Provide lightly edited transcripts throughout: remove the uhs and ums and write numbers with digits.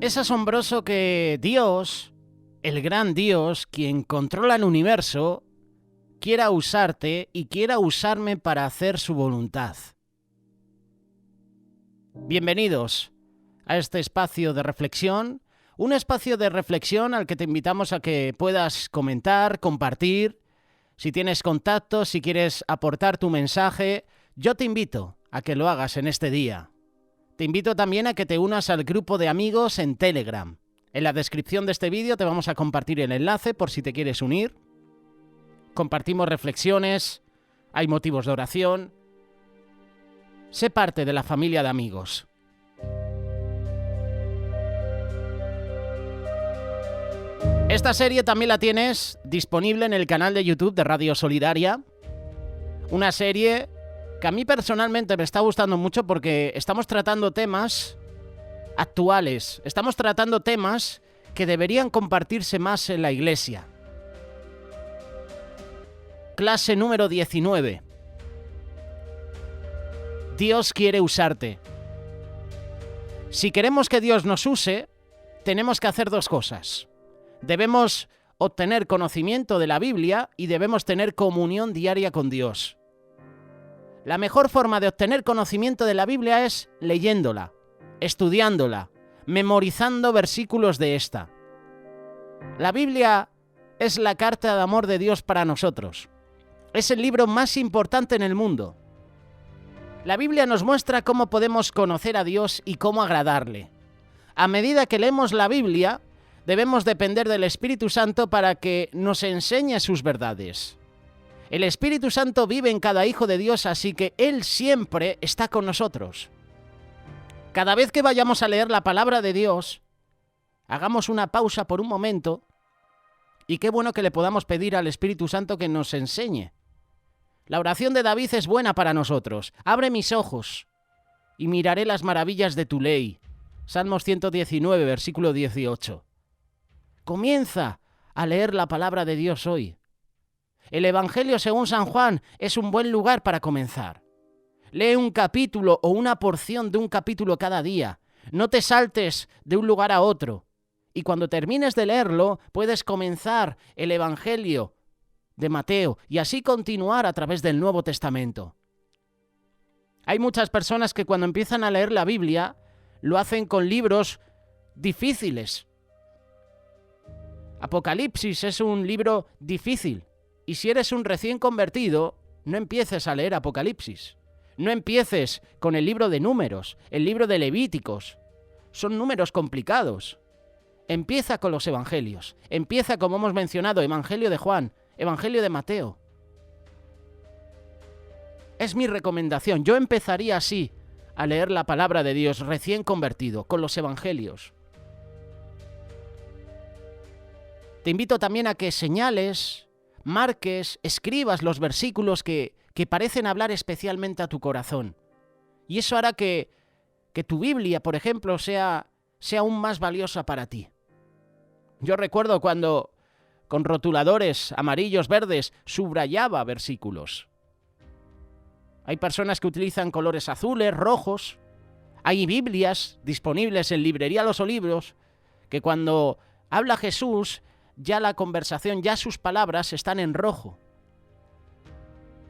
Es asombroso que Dios, el gran Dios, quien controla el universo, quiera usarte y quiera usarme para hacer su voluntad. Bienvenidos a este espacio de reflexión, un espacio de reflexión al que te invitamos a que puedas comentar, compartir. Si tienes contactos, si quieres aportar tu mensaje, yo te invito a que lo hagas en este día. Te invito también a que te unas al grupo de amigos en Telegram. En la descripción de este vídeo te vamos a compartir el enlace por si te quieres unir. Compartimos reflexiones, hay motivos de oración. Sé parte de la familia de amigos. Esta serie también la tienes disponible en el canal de YouTube de Radio Solidaria. Una serie que a mí personalmente me está gustando mucho porque estamos tratando temas actuales, estamos tratando temas que deberían compartirse más en la iglesia. Clase número 19. Dios quiere usarte. Si queremos que Dios nos use, tenemos que hacer dos cosas. Debemos obtener conocimiento de la Biblia y debemos tener comunión diaria con Dios. La mejor forma de obtener conocimiento de la Biblia es leyéndola, estudiándola, memorizando versículos de esta. La Biblia es la carta de amor de Dios para nosotros. Es el libro más importante en el mundo. La Biblia nos muestra cómo podemos conocer a Dios y cómo agradarle. A medida que leemos la Biblia, debemos depender del Espíritu Santo para que nos enseñe sus verdades. El Espíritu Santo vive en cada hijo de Dios, así que Él siempre está con nosotros. Cada vez que vayamos a leer la palabra de Dios, hagamos una pausa por un momento y qué bueno que le podamos pedir al Espíritu Santo que nos enseñe. La oración de David es buena para nosotros. Abre mis ojos y miraré las maravillas de tu ley. Salmos 119, versículo 18. Comienza a leer la palabra de Dios hoy. El Evangelio según San Juan es un buen lugar para comenzar. Lee un capítulo o una porción de un capítulo cada día. No te saltes de un lugar a otro. Y cuando termines de leerlo, puedes comenzar el Evangelio de Mateo y así continuar a través del Nuevo Testamento. Hay muchas personas que cuando empiezan a leer la Biblia lo hacen con libros difíciles. Apocalipsis es un libro difícil. Y si eres un recién convertido, no empieces a leer Apocalipsis. No empieces con el libro de Números, el libro de Levíticos. Son números complicados. Empieza con los evangelios. Empieza, como hemos mencionado, Evangelio de Juan, Evangelio de Mateo. Es mi recomendación. Yo empezaría así a leer la palabra de Dios recién convertido, con los evangelios. Te invito también a que señales, marques, escribas los versículos que parecen hablar especialmente a tu corazón. Y eso hará que tu Biblia, por ejemplo, sea aún más valiosa para ti. Yo recuerdo cuando con rotuladores amarillos, verdes, subrayaba versículos. Hay personas que utilizan colores azules, rojos. Hay Biblias disponibles en Librería Los Olivos que cuando habla Jesús, ya la conversación, ya sus palabras están en rojo.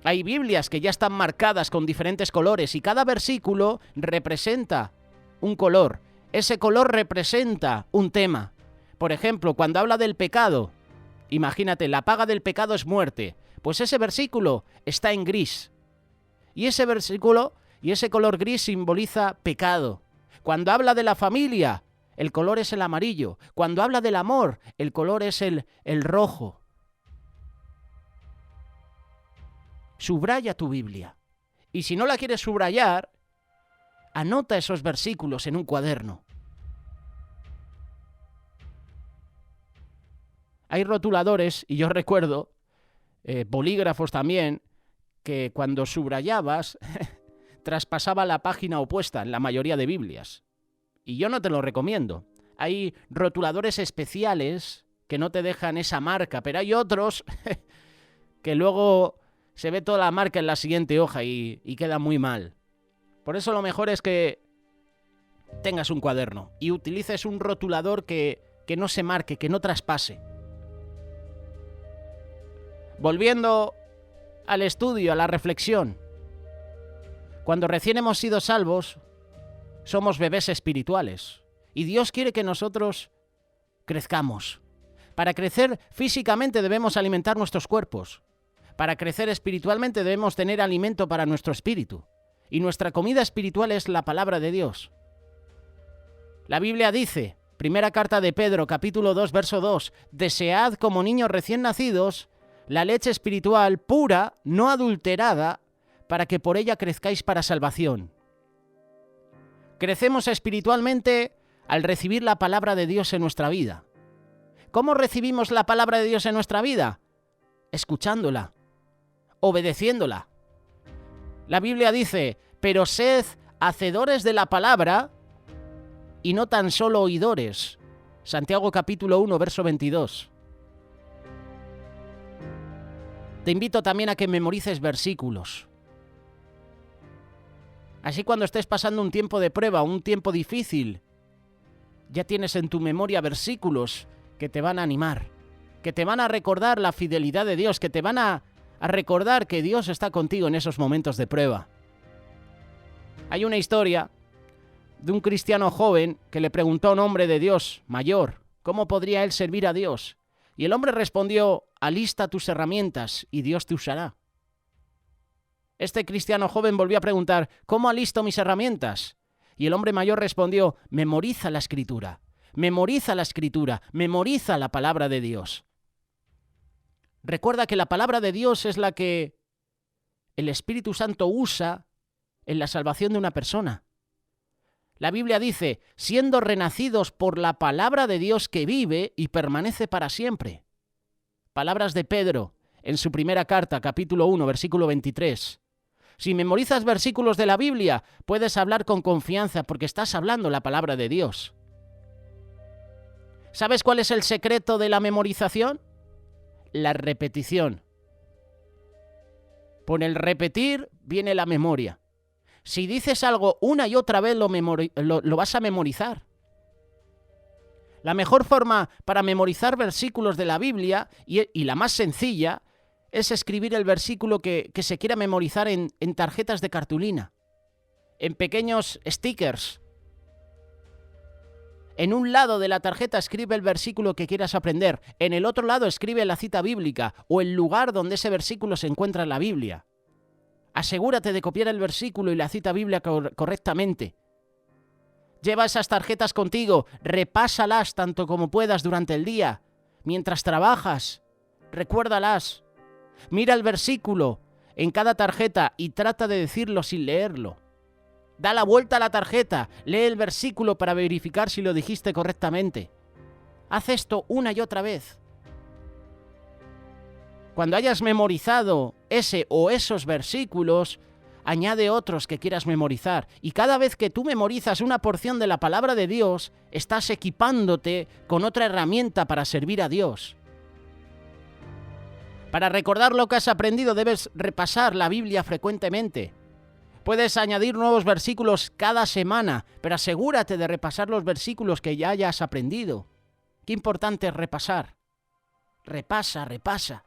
Hay Biblias que ya están marcadas con diferentes colores y cada versículo representa un color. Ese color representa un tema. Por ejemplo, cuando habla del pecado, imagínate, la paga del pecado es muerte. Pues ese versículo está en gris. Y ese versículo y ese color gris simboliza pecado. Cuando habla de la familia, el color es el amarillo. Cuando habla del amor, el color es el rojo. Subraya tu Biblia. Y si no la quieres subrayar, anota esos versículos en un cuaderno. Hay rotuladores, y yo recuerdo, bolígrafos también, que cuando subrayabas, traspasaba la página opuesta en la mayoría de Biblias. Y yo no te lo recomiendo. Hay rotuladores especiales que no te dejan esa marca, pero hay otros que luego se ve toda la marca en la siguiente hoja y queda muy mal. Por eso lo mejor es que tengas un cuaderno y utilices un rotulador que no se marque, que no traspase. Volviendo al estudio, a la reflexión. Cuando recién hemos sido salvos, somos bebés espirituales. Y Dios quiere que nosotros crezcamos. Para crecer físicamente debemos alimentar nuestros cuerpos. Para crecer espiritualmente debemos tener alimento para nuestro espíritu. Y nuestra comida espiritual es la palabra de Dios. La Biblia dice, primera carta de Pedro, capítulo 2, verso 2, desead como niños recién nacidos la leche espiritual pura, no adulterada, para que por ella crezcáis para salvación. Crecemos espiritualmente al recibir la palabra de Dios en nuestra vida. ¿Cómo recibimos la palabra de Dios en nuestra vida? Escuchándola, obedeciéndola. La Biblia dice, pero sed hacedores de la palabra y no tan solo oidores. Santiago capítulo 1, verso 22. Te invito también a que memorices versículos. Así cuando estés pasando un tiempo de prueba, un tiempo difícil, ya tienes en tu memoria versículos que te van a animar, que te van a recordar la fidelidad de Dios, que te van a recordar que Dios está contigo en esos momentos de prueba. Hay una historia de un cristiano joven que le preguntó a un hombre de Dios mayor cómo podría él servir a Dios. Y el hombre respondió, alista tus herramientas y Dios te usará. Este cristiano joven volvió a preguntar, ¿cómo alisto mis herramientas? Y el hombre mayor respondió, memoriza la Escritura, memoriza la Escritura, memoriza la palabra de Dios. Recuerda que la palabra de Dios es la que el Espíritu Santo usa en la salvación de una persona. La Biblia dice, siendo renacidos por la palabra de Dios que vive y permanece para siempre. Palabras de Pedro en su primera carta, capítulo 1, versículo 23. Si memorizas versículos de la Biblia, puedes hablar con confianza porque estás hablando la palabra de Dios. ¿Sabes cuál es el secreto de la memorización? La repetición. Por el repetir viene la memoria. Si dices algo una y otra vez, lo vas a memorizar. La mejor forma para memorizar versículos de la Biblia, y la más sencilla, es escribir el versículo que se quiera memorizar en tarjetas de cartulina, en pequeños stickers. En un lado de la tarjeta escribe el versículo que quieras aprender, en el otro lado escribe la cita bíblica o el lugar donde ese versículo se encuentra en la Biblia. Asegúrate de copiar el versículo y la cita bíblica correctamente. Lleva esas tarjetas contigo, repásalas tanto como puedas durante el día. Mientras trabajas, recuérdalas. Mira el versículo en cada tarjeta y trata de decirlo sin leerlo. Da la vuelta a la tarjeta, lee el versículo para verificar si lo dijiste correctamente. Haz esto una y otra vez. Cuando hayas memorizado ese o esos versículos, añade otros que quieras memorizar. Y cada vez que tú memorizas una porción de la palabra de Dios, estás equipándote con otra herramienta para servir a Dios. Para recordar lo que has aprendido, debes repasar la Biblia frecuentemente. Puedes añadir nuevos versículos cada semana, pero asegúrate de repasar los versículos que ya hayas aprendido. Qué importante es repasar. Repasa, repasa.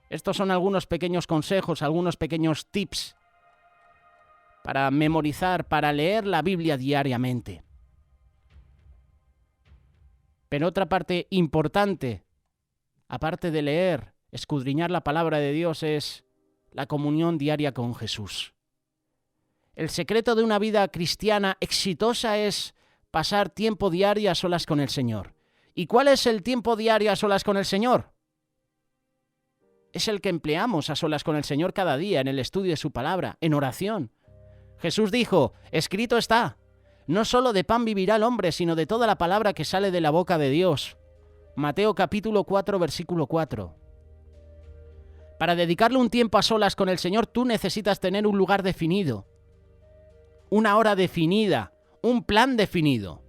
Estos son algunos pequeños consejos, algunos pequeños tips para memorizar, para leer la Biblia diariamente. Pero otra parte importante, aparte de leer, escudriñar la palabra de Dios, es la comunión diaria con Jesús. El secreto de una vida cristiana exitosa es pasar tiempo diario a solas con el Señor. ¿Y cuál es el tiempo diario a solas con el Señor? Es el que empleamos a solas con el Señor cada día en el estudio de su palabra, en oración. Jesús dijo, escrito está, no solo de pan vivirá el hombre, sino de toda la palabra que sale de la boca de Dios. Mateo capítulo 4, versículo 4. Para dedicarle un tiempo a solas con el Señor, tú necesitas tener un lugar definido, una hora definida, un plan definido.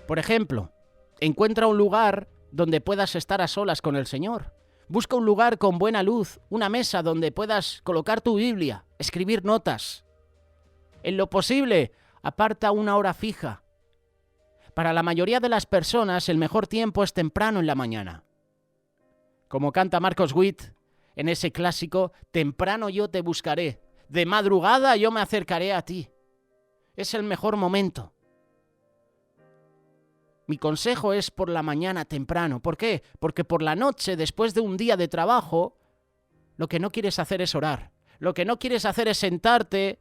Por ejemplo, encuentra un lugar donde puedas estar a solas con el Señor. Busca un lugar con buena luz, una mesa donde puedas colocar tu Biblia, escribir notas. En lo posible, aparta una hora fija. Para la mayoría de las personas, el mejor tiempo es temprano en la mañana. Como canta Marcos Witt en ese clásico, temprano yo te buscaré, de madrugada yo me acercaré a ti. Es el mejor momento. Mi consejo es por la mañana temprano. ¿Por qué? Porque por la noche, después de un día de trabajo, lo que no quieres hacer es orar. Lo que no quieres hacer es sentarte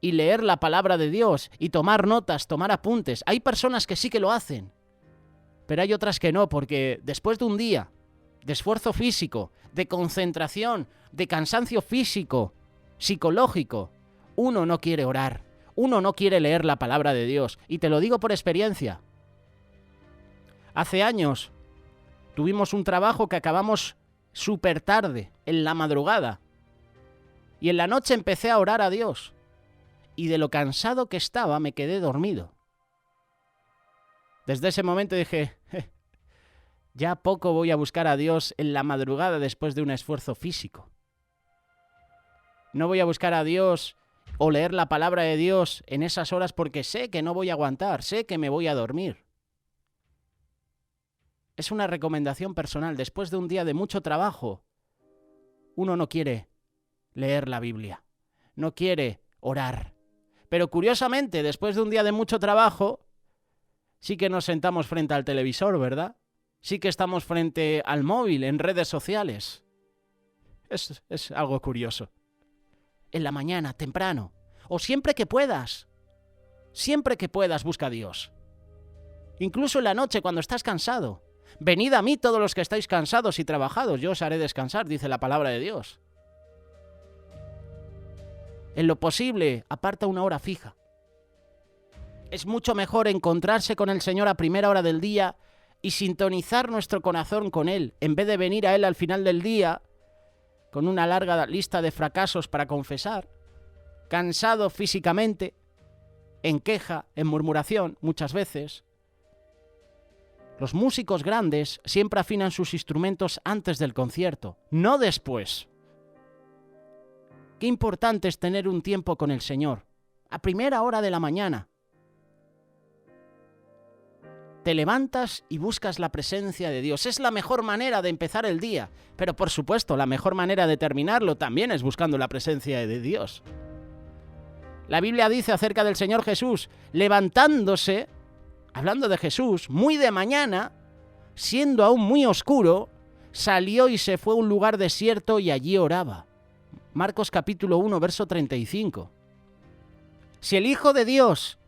y leer la palabra de Dios y tomar notas, tomar apuntes. Hay personas que sí que lo hacen, pero hay otras que no, porque después de un día de esfuerzo físico, de concentración, de cansancio físico, psicológico, uno no quiere orar, uno no quiere leer la palabra de Dios. Y te lo digo por experiencia. Hace años tuvimos un trabajo que acabamos súper tarde, en la madrugada, y en la noche empecé a orar a Dios. Y de lo cansado que estaba, me quedé dormido. Desde ese momento dije, ya poco voy a buscar a Dios en la madrugada después de un esfuerzo físico. No voy a buscar a Dios o leer la palabra de Dios en esas horas porque sé que no voy a aguantar, sé que me voy a dormir. Es una recomendación personal. Después de un día de mucho trabajo, uno no quiere leer la Biblia, no quiere orar. Pero curiosamente, después de un día de mucho trabajo, sí que nos sentamos frente al televisor, ¿verdad? Sí que estamos frente al móvil, en redes sociales. Es algo curioso. En la mañana, temprano, o siempre que puedas, busca a Dios. Incluso en la noche, cuando estás cansado. Venid a mí todos los que estáis cansados y trabajados, yo os haré descansar, dice la palabra de Dios. En lo posible, aparta una hora fija. Es mucho mejor encontrarse con el Señor a primera hora del día y sintonizar nuestro corazón con Él, en vez de venir a Él al final del día con una larga lista de fracasos para confesar, cansado físicamente, en queja, en murmuración, muchas veces. Los músicos grandes siempre afinan sus instrumentos antes del concierto, no después. Qué importante es tener un tiempo con el Señor, a primera hora de la mañana. Te levantas y buscas la presencia de Dios. Es la mejor manera de empezar el día, pero por supuesto, la mejor manera de terminarlo también es buscando la presencia de Dios. La Biblia dice acerca del Señor Jesús, levantándose, hablando de Jesús, muy de mañana, siendo aún muy oscuro, salió y se fue a un lugar desierto y allí oraba. Marcos capítulo 1, verso 35. Si el Hijo de Dios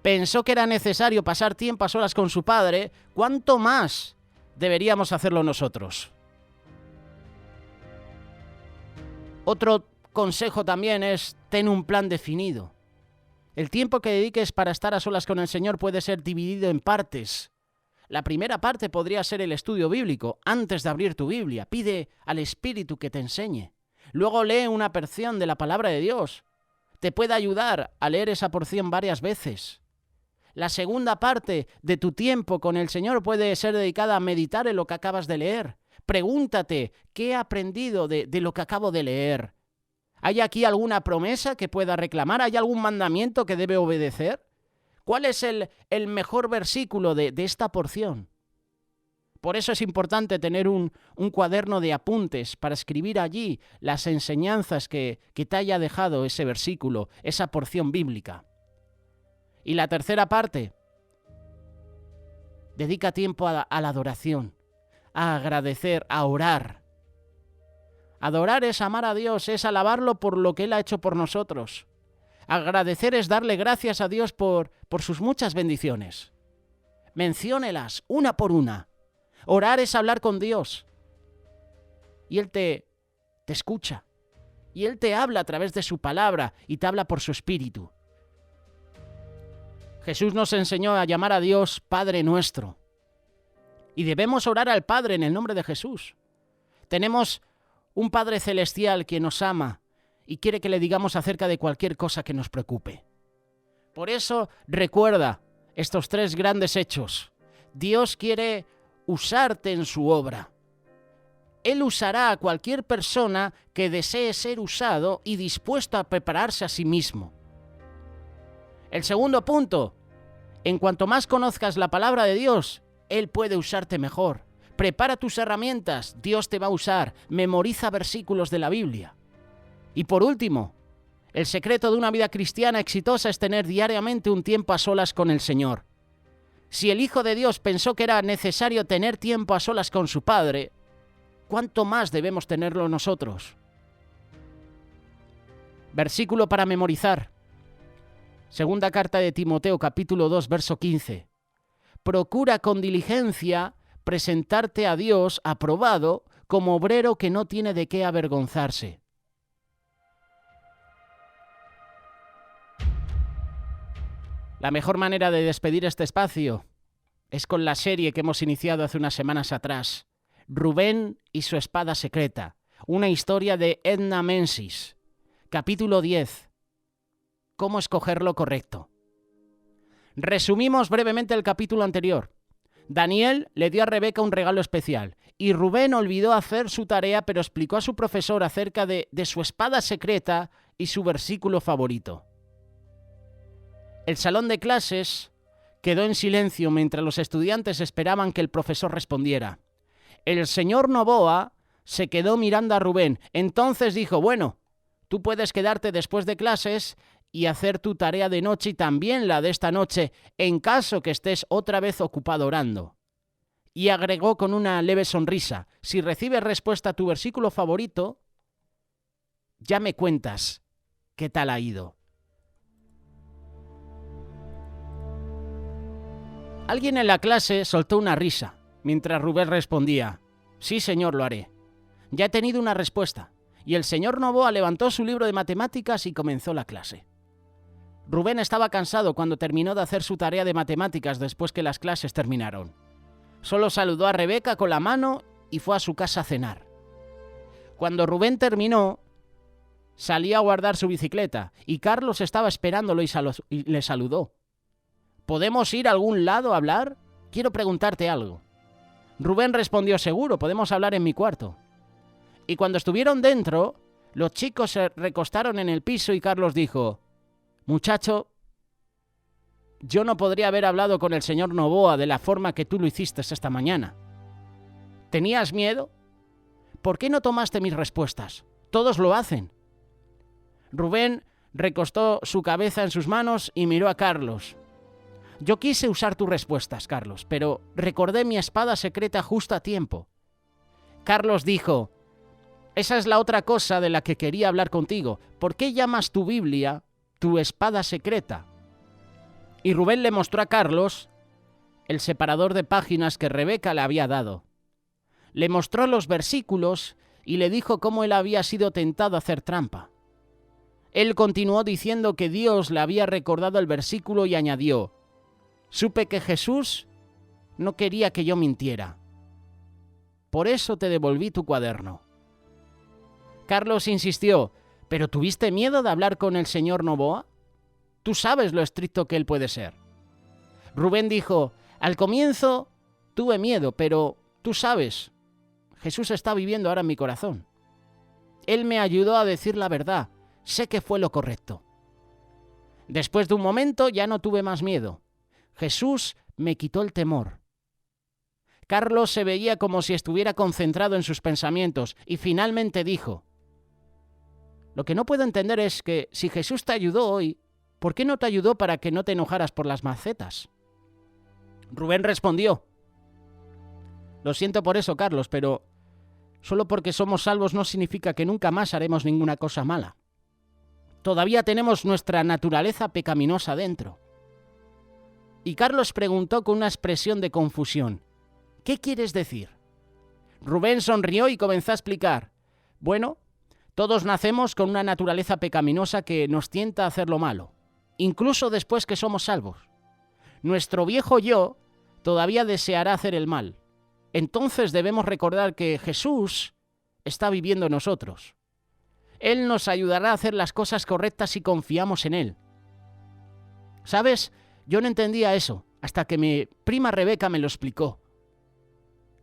pensó que era necesario pasar tiempo a solas con su Padre, ¿cuánto más deberíamos hacerlo nosotros? Otro consejo también es, ten un plan definido. El tiempo que dediques para estar a solas con el Señor puede ser dividido en partes. La primera parte podría ser el estudio bíblico. Antes de abrir tu Biblia, pide al Espíritu que te enseñe. Luego lee una porción de la palabra de Dios. Te puede ayudar a leer esa porción varias veces. La segunda parte de tu tiempo con el Señor puede ser dedicada a meditar en lo que acabas de leer. Pregúntate, ¿qué he aprendido de lo que acabo de leer? ¿Hay aquí alguna promesa que pueda reclamar? ¿Hay algún mandamiento que debe obedecer? ¿Cuál es el mejor versículo de esta porción? Por eso es importante tener un cuaderno de apuntes para escribir allí las enseñanzas que te haya dejado ese versículo, esa porción bíblica. Y la tercera parte, dedica tiempo a la adoración, a agradecer, a orar. Adorar es amar a Dios, es alabarlo por lo que Él ha hecho por nosotros. Agradecer es darle gracias a Dios por sus muchas bendiciones. Menciónelas una por una. Orar es hablar con Dios. Y Él te escucha. Y Él te habla a través de su palabra y te habla por su espíritu. Jesús nos enseñó a llamar a Dios Padre nuestro. Y debemos orar al Padre en el nombre de Jesús. Tenemos un Padre celestial que nos ama y quiere que le digamos acerca de cualquier cosa que nos preocupe. Por eso, recuerda estos 3 grandes hechos. Dios quiere usarte en su obra. Él usará a cualquier persona que desee ser usado y dispuesto a prepararse a sí mismo. El segundo punto, en cuanto más conozcas la palabra de Dios, Él puede usarte mejor. Prepara tus herramientas, Dios te va a usar. Memoriza versículos de la Biblia. Y por último, el secreto de una vida cristiana exitosa es tener diariamente un tiempo a solas con el Señor. Si el Hijo de Dios pensó que era necesario tener tiempo a solas con su Padre, ¿cuánto más debemos tenerlo nosotros? Versículo para memorizar. Segunda carta de Timoteo, capítulo 2, verso 15. Procura con diligencia presentarte a Dios aprobado como obrero que no tiene de qué avergonzarse. La mejor manera de despedir este espacio es con la serie que hemos iniciado hace unas semanas atrás, Rubén y su espada secreta, una historia de Edna Menzies. Capítulo 10. ¿Cómo escoger lo correcto? Resumimos brevemente el capítulo anterior. Daniel le dio a Rebeca un regalo especial y Rubén olvidó hacer su tarea, pero explicó a su profesor acerca de su espada secreta y su versículo favorito. El salón de clases quedó en silencio mientras los estudiantes esperaban que el profesor respondiera. El señor Novoa se quedó mirando a Rubén. Entonces dijo, bueno, tú puedes quedarte después de clases y hacer tu tarea de noche y también la de esta noche, en caso que estés otra vez ocupado orando. Y agregó con una leve sonrisa, si recibes respuesta a tu versículo favorito, ya me cuentas qué tal ha ido. Alguien en la clase soltó una risa, mientras Rubén respondía, sí señor, lo haré. Ya he tenido una respuesta. Y el señor Novoa levantó su libro de matemáticas y comenzó la clase. Rubén estaba cansado cuando terminó de hacer su tarea de matemáticas después que las clases terminaron. Solo saludó a Rebeca con la mano y fue a su casa a cenar. Cuando Rubén terminó, salió a guardar su bicicleta y Carlos estaba esperándolo y le saludó. ¿Podemos ir a algún lado a hablar? Quiero preguntarte algo. Rubén respondió, seguro, podemos hablar en mi cuarto. Y cuando estuvieron dentro, los chicos se recostaron en el piso y Carlos dijo, muchacho, yo no podría haber hablado con el señor Novoa de la forma que tú lo hiciste esta mañana. ¿Tenías miedo? ¿Por qué no tomaste mis respuestas? Todos lo hacen. Rubén recostó su cabeza en sus manos y miró a Carlos. Yo quise usar tus respuestas, Carlos, pero recordé mi espada secreta justo a tiempo. Carlos dijo, esa es la otra cosa de la que quería hablar contigo. ¿Por qué llamas tu Biblia tu espada secreta? Y Rubén le mostró a Carlos el separador de páginas que Rebeca le había dado. Le mostró los versículos y le dijo cómo él había sido tentado a hacer trampa. Él continuó diciendo que Dios le había recordado el versículo y añadió, supe que Jesús no quería que yo mintiera. Por eso te devolví tu cuaderno. Carlos insistió, ¿pero tuviste miedo de hablar con el señor Novoa? Tú sabes lo estricto que él puede ser. Rubén dijo, al comienzo tuve miedo, pero tú sabes, Jesús está viviendo ahora en mi corazón. Él me ayudó a decir la verdad, sé que fue lo correcto. Después de un momento ya no tuve más miedo. Jesús me quitó el temor. Carlos se veía como si estuviera concentrado en sus pensamientos y finalmente dijo, lo que no puedo entender es que si Jesús te ayudó hoy, ¿por qué no te ayudó para que no te enojaras por las macetas? Rubén respondió, lo siento por eso, Carlos, pero solo porque somos salvos no significa que nunca más haremos ninguna cosa mala. Todavía tenemos nuestra naturaleza pecaminosa dentro. Y Carlos preguntó con una expresión de confusión, ¿qué quieres decir? Rubén sonrió y comenzó a explicar, bueno, todos nacemos con una naturaleza pecaminosa que nos tienta a hacer lo malo, incluso después que somos salvos. Nuestro viejo yo todavía deseará hacer el mal. Entonces debemos recordar que Jesús está viviendo en nosotros. Él nos ayudará a hacer las cosas correctas si confiamos en Él. ¿Sabes? Yo no entendía eso hasta que mi prima Rebeca me lo explicó.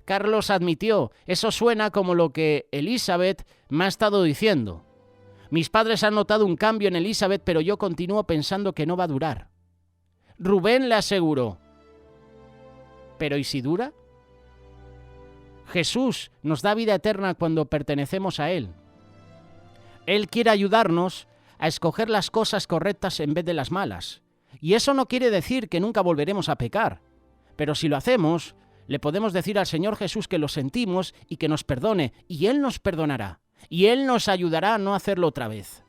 Carlos admitió: eso suena como lo que Elizabeth me ha estado diciendo. Mis padres han notado un cambio en Elizabeth, pero yo continúo pensando que no va a durar. Rubén le aseguró: ¿pero y si dura? Jesús nos da vida eterna cuando pertenecemos a Él. Él quiere ayudarnos a escoger las cosas correctas en vez de las malas. Y eso no quiere decir que nunca volveremos a pecar. Pero si lo hacemos, le podemos decir al Señor Jesús que lo sentimos y que nos perdone, y Él nos perdonará, y Él nos ayudará a no hacerlo otra vez.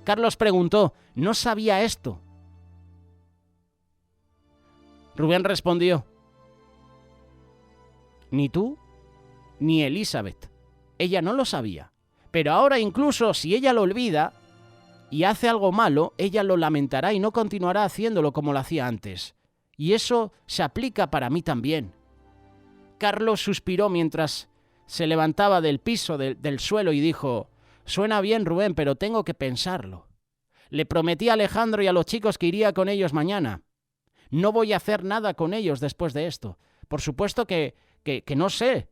Carlos preguntó: ¿no sabía esto? Rubén respondió: ni tú, ni Elizabeth. Ella no lo sabía. Pero ahora, incluso si ella lo olvida y hace algo malo, ella lo lamentará y no continuará haciéndolo como lo hacía antes. Y eso se aplica para mí también. Carlos suspiró mientras se levantaba del piso, del suelo, y dijo: suena bien, Rubén, pero tengo que pensarlo. Le prometí a Alejandro y a los chicos que iría con ellos mañana. No voy a hacer nada con ellos después de esto. Por supuesto que no sé.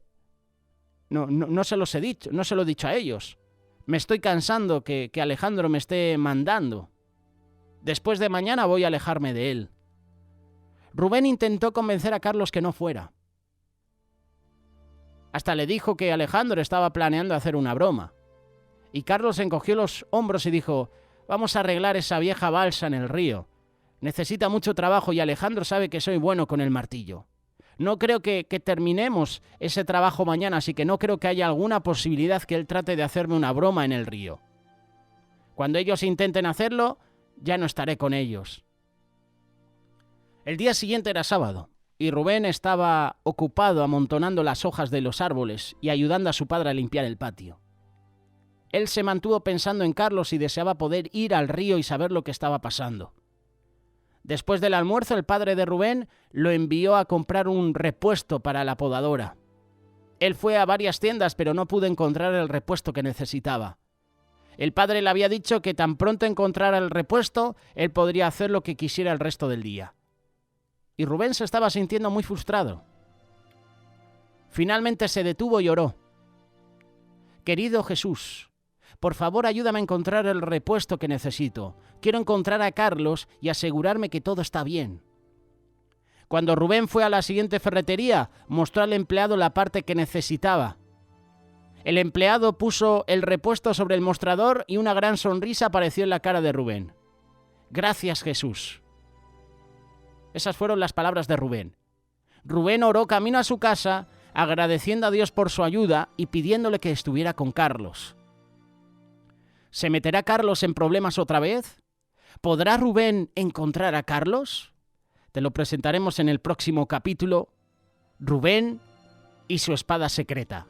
No se los he dicho, no se lo he dicho a ellos. Me estoy cansando que Alejandro me esté mandando. Después de mañana voy a alejarme de él. Rubén intentó convencer a Carlos que no fuera. Hasta le dijo que Alejandro estaba planeando hacer una broma. Y Carlos encogió los hombros y dijo: vamos a arreglar esa vieja balsa en el río. Necesita mucho trabajo y Alejandro sabe que soy bueno con el martillo. No creo que terminemos ese trabajo mañana, así que no creo que haya alguna posibilidad que él trate de hacerme una broma en el río. Cuando ellos intenten hacerlo, ya no estaré con ellos. El día siguiente era sábado, y Rubén estaba ocupado amontonando las hojas de los árboles y ayudando a su padre a limpiar el patio. Él se mantuvo pensando en Carlos y deseaba poder ir al río y saber lo que estaba pasando. Después del almuerzo, el padre de Rubén lo envió a comprar un repuesto para la podadora. Él fue a varias tiendas, pero no pudo encontrar el repuesto que necesitaba. El padre le había dicho que tan pronto encontrara el repuesto, él podría hacer lo que quisiera el resto del día. Y Rubén se estaba sintiendo muy frustrado. Finalmente se detuvo y oró: querido Jesús, por favor, ayúdame a encontrar el repuesto que necesito. Quiero encontrar a Carlos y asegurarme que todo está bien. Cuando Rubén fue a la siguiente ferretería, mostró al empleado la parte que necesitaba. El empleado puso el repuesto sobre el mostrador y una gran sonrisa apareció en la cara de Rubén. Gracias, Jesús. Esas fueron las palabras de Rubén. Rubén oró camino a su casa, agradeciendo a Dios por su ayuda y pidiéndole que estuviera con Carlos. ¿Se meterá Carlos en problemas otra vez? ¿Podrá Rubén encontrar a Carlos? Te lo presentaremos en el próximo capítulo: Rubén y su espada secreta.